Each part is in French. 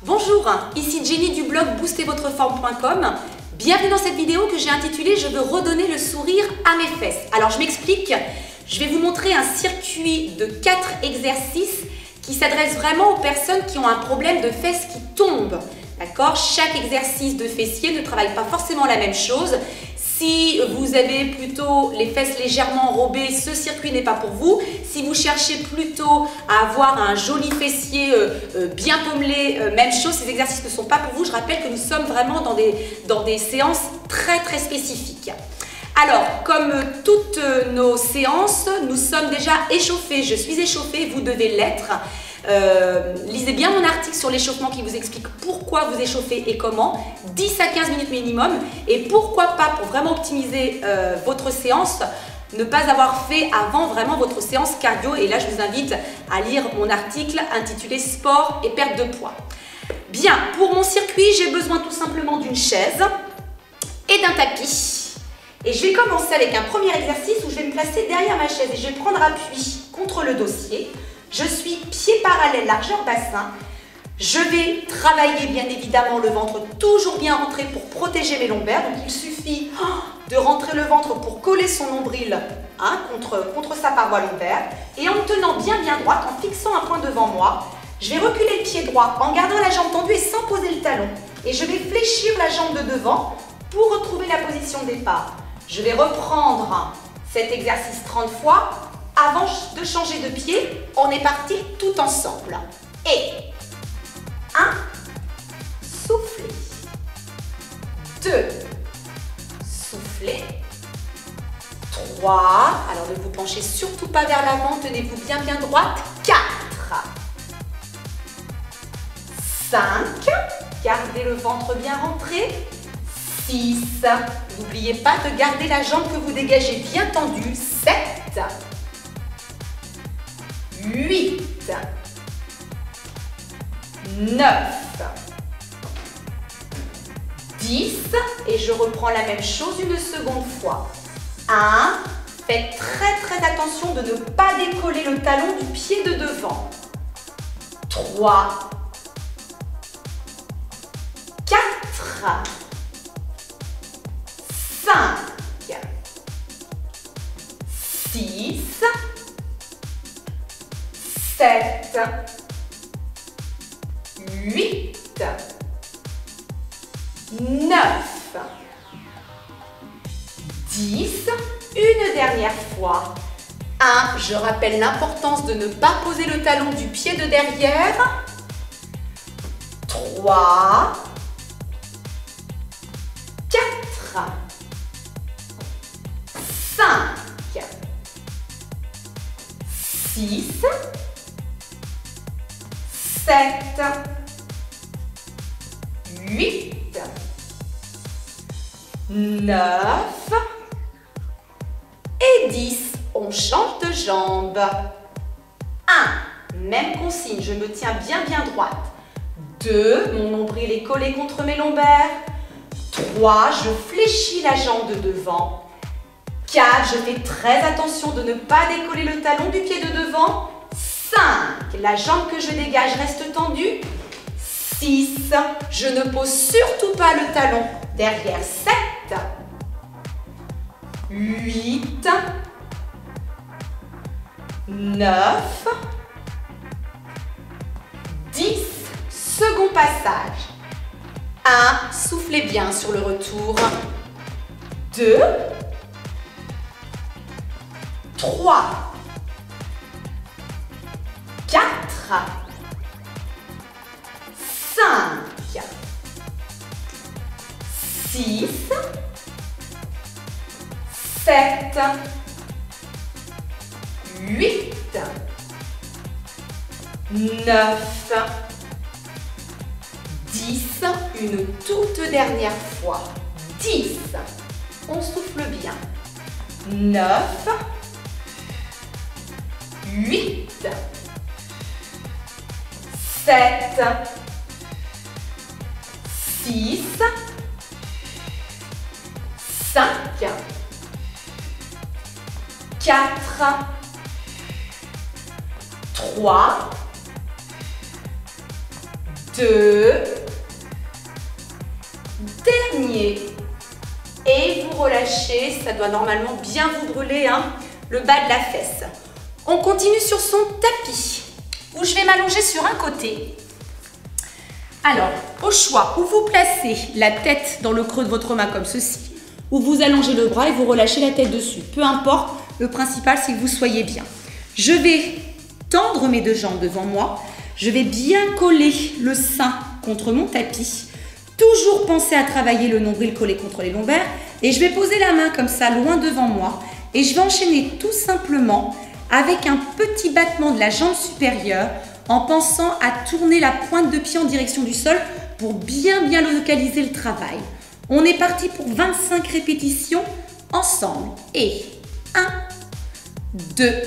Bonjour, ici Jenny du blog boostervotreforme.com. Bienvenue dans cette vidéo que j'ai intitulée « Je veux redonner le sourire à mes fesses ». Alors je m'explique, je vais vous montrer un circuit de 4 exercices qui s'adresse vraiment aux personnes qui ont un problème de fesses qui tombent. D'accord? Chaque exercice de fessier ne travaille pas forcément la même chose. Si vous avez plutôt les fesses légèrement enrobées, ce circuit n'est pas pour vous. Si vous cherchez plutôt à avoir un joli fessier bien pommelé, même chose, ces exercices ne sont pas pour vous. Je rappelle que nous sommes vraiment dans des séances très spécifiques. Alors, comme toutes nos séances, nous sommes déjà échauffés. Je suis échauffée, vous devez l'être. Lisez bien mon article sur l'échauffement qui vous explique pourquoi vous échauffez et comment, 10 à 15 minutes minimum, et pourquoi pas, pour vraiment optimiser votre séance, ne pas avoir fait avant vraiment votre séance cardio. Et là je vous invite à lire mon article intitulé Sport et perte de poids. Bien, pour mon circuit, j'ai besoin tout simplement d'une chaise et d'un tapis. Et je vais commencer avec un premier exercice où je vais me placer derrière ma chaise et je vais prendre appui contre le dossier. Je suis pied parallèle, largeur bassin. Je vais travailler bien évidemment le ventre toujours bien rentré pour protéger mes lombaires. Donc il suffit de rentrer le ventre pour coller son nombril contre sa paroi lombaire. Et en me tenant bien droite, en fixant un point devant moi, je vais reculer le pied droit en gardant la jambe tendue et sans poser le talon. Et je vais fléchir la jambe de devant pour retrouver la position de départ. Je vais reprendre cet exercice 30 fois. Avant de changer de pied, on est parti tout ensemble. Et 1, soufflez. 2, soufflez. 3, alors ne vous penchez surtout pas vers l'avant, tenez-vous bien droite. 4, 5, gardez le ventre bien rentré. 6, n'oubliez pas de garder la jambe que vous dégagez bien tendue. 7, 8, 9, 10 et je reprends la même chose une seconde fois. 1, faites très attention de ne pas décoller le talon du pied de devant. 3, 4, 5, 6, 7, 8, 9, 10, une dernière fois. 1, je rappelle l'importance de ne pas poser le talon du pied de derrière. 3, 4, 5, 6, 7, 8, 9 et 10. On change de jambe. 1, même consigne, je me tiens bien droite. 2, mon nombril est collé contre mes lombaires. 3, je fléchis la jambe de devant. 4, je fais très attention de ne pas décoller le talon du pied de devant. 5, la jambe que je dégage reste tendue. 6, je ne pose surtout pas le talon derrière. 7, 8, 9, 10, second passage. 1, soufflez bien sur le retour. 2, 3, 4, 5, 6, 7, 8, 9, 10, une toute dernière fois. 10, on souffle bien. 9, 8, 7, 6, 5, 4, 3, 2, dernier. Et vous relâchez, ça doit normalement bien vous brûler hein, le bas de la fesse. On continue sur son tapis, où je vais m'allonger sur un côté. Alors, au choix, où vous placez la tête dans le creux de votre main comme ceci, ou vous allongez le bras et vous relâchez la tête dessus. Peu importe, le principal c'est que vous soyez bien. Je vais tendre mes deux jambes devant moi. Je vais bien coller le sein contre mon tapis. Toujours penser à travailler le nombril collé contre les lombaires. Et je vais poser la main comme ça, loin devant moi. Et je vais enchaîner tout simplement avec un petit battement de la jambe supérieure en pensant à tourner la pointe de pied en direction du sol pour bien localiser le travail. On est parti pour 25 répétitions ensemble. Et 1, 2,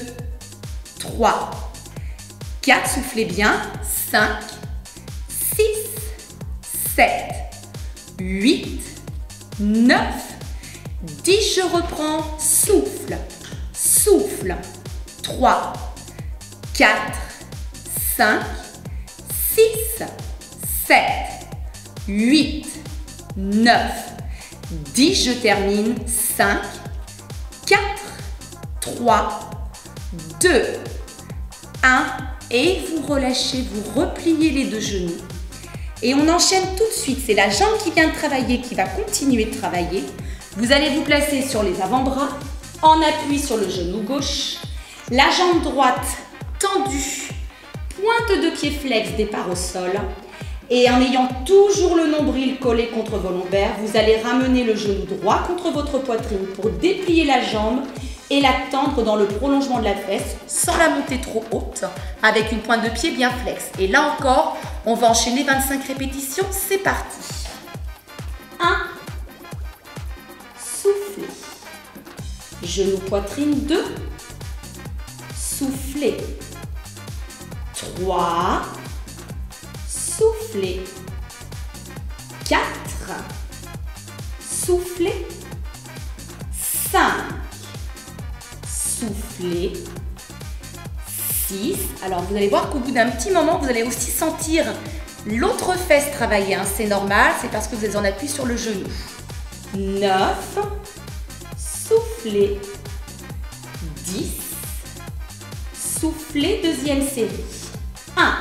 3, 4, soufflez bien, 5, 6, 7, 8, 9, 10, je reprends, souffle, souffle, 3, 4, 5, 6, 7, 8, 9, 10, je termine, 5, 4, 3, 2, 1, et vous relâchez, vous repliez les deux genoux. Et on enchaîne tout de suite, c'est la jambe qui vient de travailler, qui va continuer de travailler. Vous allez vous placer sur les avant-bras, en appui sur le genou gauche, la jambe droite tendue, pointe de pied flex, départ au sol. Et en ayant toujours le nombril collé contre vos lombaires, vous allez ramener le genou droit contre votre poitrine pour déplier la jambe et la tendre dans le prolongement de la fesse sans la monter trop haute, avec une pointe de pied bien flex. Et là encore, on va enchaîner 25 répétitions, c'est parti. 1, soufflez. Genou, poitrine, 2, soufflez. 3, soufflez. 4, soufflez. 5, soufflez. 6, alors vous allez voir qu'au bout d'un petit moment, vous allez aussi sentir l'autre fesse travailler, hein. C'est normal, c'est parce que vous êtes en appui sur le genou. 9, soufflez. 10, soufflez, deuxième série. 1,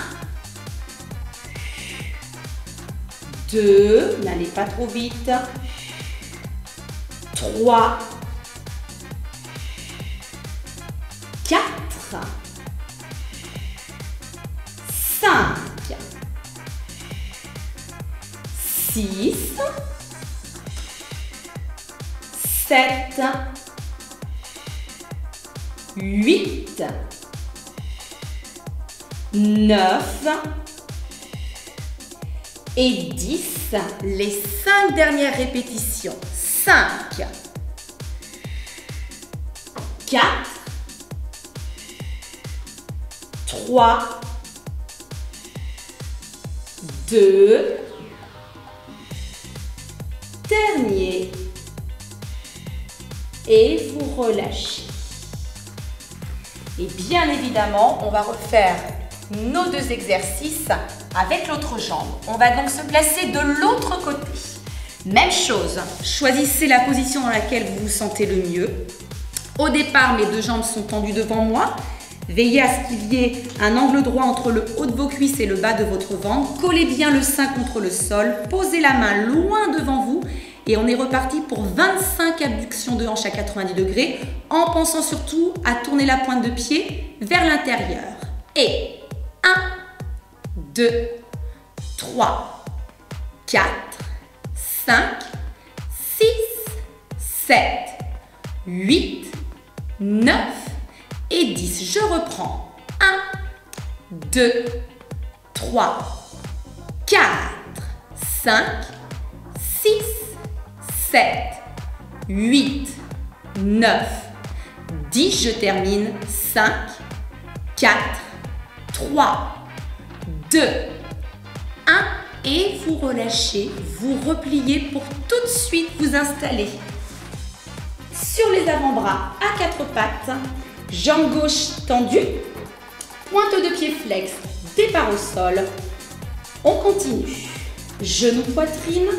2, n'allez pas trop vite. 3, 4, 5, 6, 7, 8, 9 et 10. Les 5 dernières répétitions. 5, 4, 3, 2, dernier, et vous relâchez. Et bien évidemment, on va refaire nos deux exercices avec l'autre jambe. On va donc se placer de l'autre côté. Même chose, choisissez la position dans laquelle vous vous sentez le mieux. Au départ, mes deux jambes sont tendues devant moi. Veillez à ce qu'il y ait un angle droit entre le haut de vos cuisses et le bas de votre ventre. Collez bien le sein contre le sol. Posez la main loin devant vous. Et on est reparti pour 25 abductions de hanches à 90 degrés en pensant surtout à tourner la pointe de pied vers l'intérieur. Et 1, 2, 3, 4, 5, 6, 7, 8, 9 et 10. Je reprends. 1, 2, 3, 4, 5, 6, 7, 8, 9, 10. Je termine. 5, 4, 3, 2, 1. Et vous relâchez, vous repliez pour tout de suite vous installer sur les avant-bras à 4 pattes, jambe gauche tendue, pointe de pied flex, départ au sol. On continue. Genou, poitrine.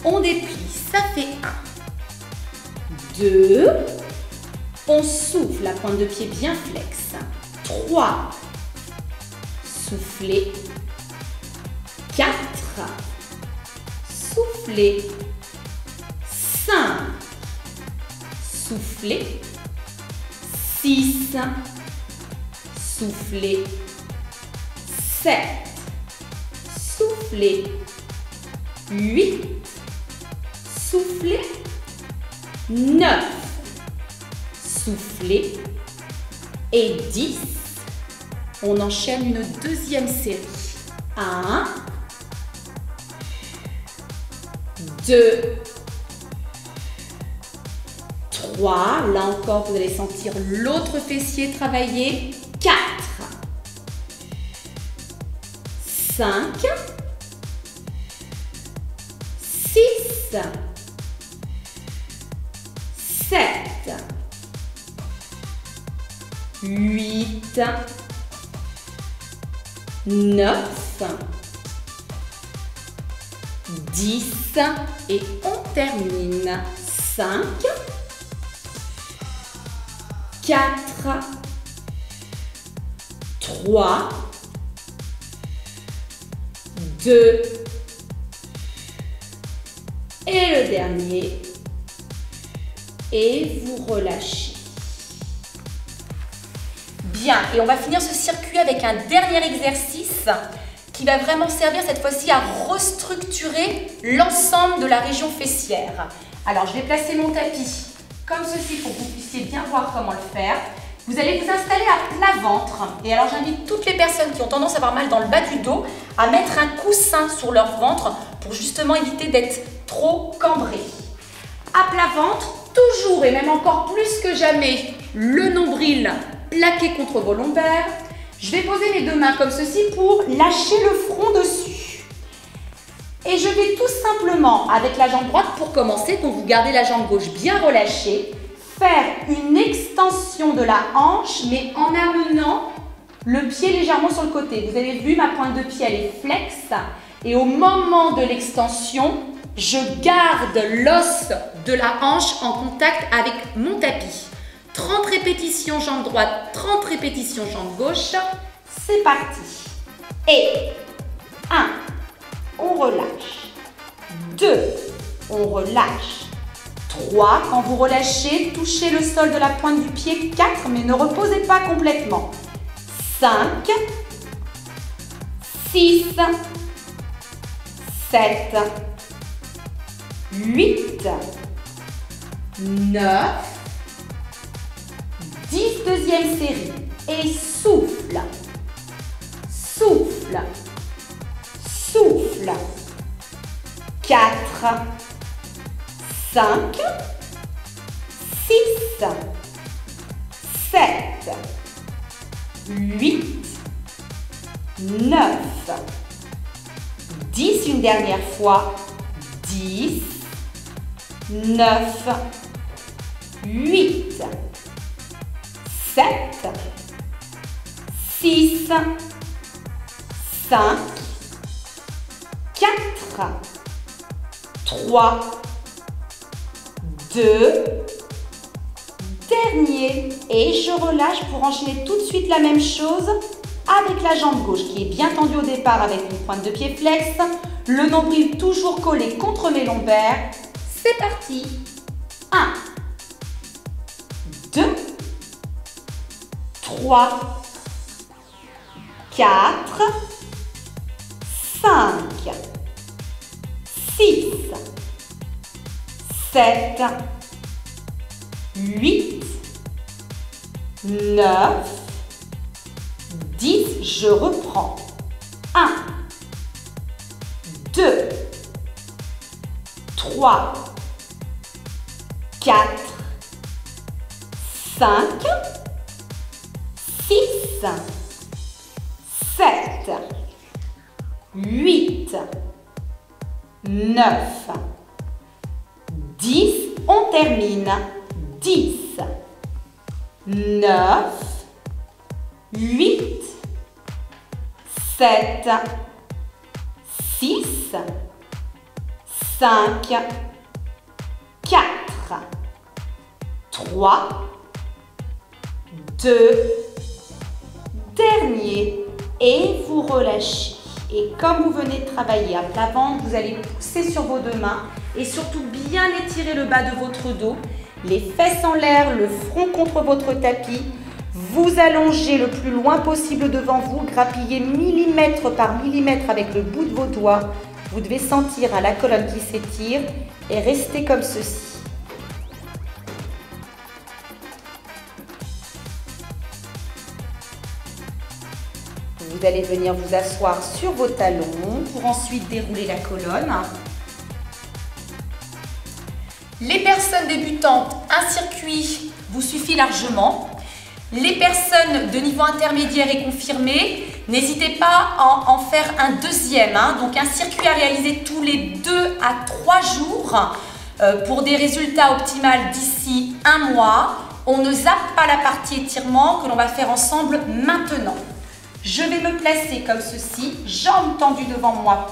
On déplie. Ça fait 1, 2. On souffle, la pointe de pied bien flex. 3. Soufflez. 4. Soufflez. 5. Soufflez. 6. Soufflez. 7. Soufflez. 8. Soufflez. 9. Soufflez. Et 10. On enchaîne une deuxième série. 1, 2, 3. Là encore, vous allez sentir l'autre fessier travailler. 4, 5, 6, 7, 8, 9, 10 et on termine. 5, 4, 3, 2 et le dernier. Et vous relâchez. Bien, et on va finir ce circuit avec un dernier exercice qui va vraiment servir cette fois-ci à restructurer l'ensemble de la région fessière. Alors, je vais placer mon tapis comme ceci pour que vous puissiez bien voir comment le faire. Vous allez vous installer à plat ventre. Et alors, j'invite toutes les personnes qui ont tendance à avoir mal dans le bas du dos à mettre un coussin sur leur ventre pour justement éviter d'être trop cambré. À plat ventre, toujours et même encore plus que jamais, le nombril plaqué contre vos lombaires. Je vais poser mes deux mains comme ceci pour lâcher le front dessus. Et je vais tout simplement, avec la jambe droite pour commencer, donc vous gardez la jambe gauche bien relâchée, faire une extension de la hanche, mais en amenant le pied légèrement sur le côté. Vous avez vu, ma pointe de pied, elle est flex. Et au moment de l'extension, je garde l'os de la hanche en contact avec mon tapis. 30 répétitions jambe droite, 30 répétitions jambe gauche. C'est parti. Et 1, on relâche. 2, on relâche. 3, quand vous relâchez, touchez le sol de la pointe du pied. 4, mais ne reposez pas complètement. 5, 6, 7, 8, 9, 10, deuxième série. Et souffle, souffle, souffle. 4, 5, 6, 7, 8, 9, 10, une dernière fois. 10, 9, 8, 7, 6, 5, 4, 3, 2, dernier. Et je relâche pour enchaîner tout de suite la même chose avec la jambe gauche qui est bien tendue au départ avec une pointe de pied flex. Le nombril toujours collé contre mes lombaires. C'est parti. 1, 2, 3, 4, 5, 6, 7, 8, 9, 10. Je reprends. 1, 2, 3, 4, 5, 6, 7, 8, 9, 10. On termine. 10, 9, 8, 7, 6, 5, 4, 3, 2, dernier, et vous relâchez. Et comme vous venez de travailler à plat ventre, vous allez pousser sur vos deux mains et surtout bien étirer le bas de votre dos, les fesses en l'air, le front contre votre tapis. Vous allongez le plus loin possible devant vous, grappillez millimètre par millimètre avec le bout de vos doigts. Vous devez sentir la colonne qui s'étire et rester comme ceci. Vous allez venir vous asseoir sur vos talons pour ensuite dérouler la colonne. Les personnes débutantes, un circuit vous suffit largement. Les personnes de niveau intermédiaire et confirmé, n'hésitez pas à en faire un deuxième. Donc un circuit à réaliser tous les 2 à 3 jours pour des résultats optimaux d'ici 1 mois. On ne zappe pas la partie étirement que l'on va faire ensemble maintenant. Je vais me placer comme ceci, jambes tendues devant moi,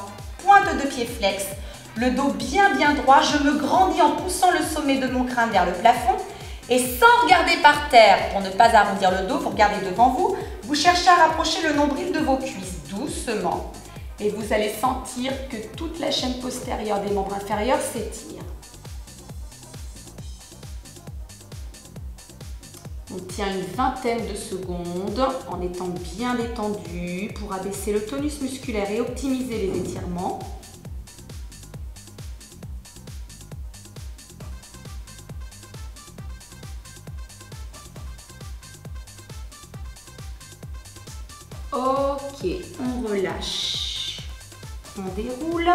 pointe de pied flex, le dos bien droit. Je me grandis en poussant le sommet de mon crâne vers le plafond. Et sans regarder par terre, pour ne pas arrondir le dos, vous regardez devant vous. Vous cherchez à rapprocher le nombril de vos cuisses doucement. Et vous allez sentir que toute la chaîne postérieure des membres inférieurs s'étire. On tient une vingtaine de secondes en étant bien détendu pour abaisser le tonus musculaire et optimiser les étirements. Ok, on relâche, on déroule.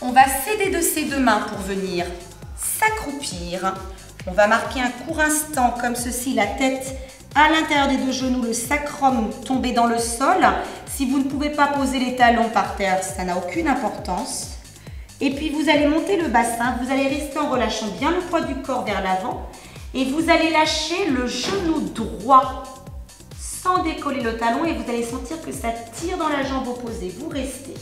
On va s'aider de ses deux mains pour venir s'accroupir. On va marquer un court instant comme ceci, la tête à l'intérieur des deux genoux, le sacrum tombé dans le sol. Si vous ne pouvez pas poser les talons par terre, ça n'a aucune importance. Et puis vous allez monter le bassin, vous allez rester en relâchant bien le poids du corps vers l'avant. Et vous allez lâcher le genou droit sans décoller le talon et vous allez sentir que ça tire dans la jambe opposée. Vous restez.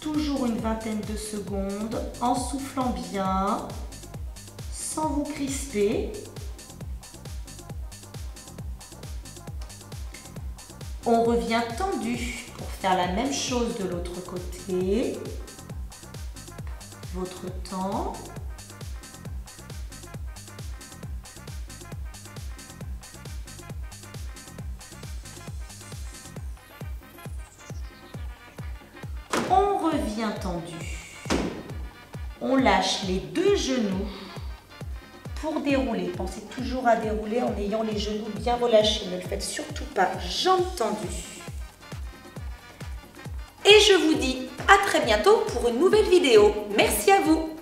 Toujours une vingtaine de secondes en soufflant bien, sans vous crisper. On revient tendu pour faire la même chose de l'autre côté. Votre temps. On revient tendu. On lâche les deux genoux pour dérouler. Pensez toujours à dérouler en ayant les genoux bien relâchés. Ne le faites surtout pas. Jambes tendues. Et je vous dis à très bientôt pour une nouvelle vidéo. Merci à vous.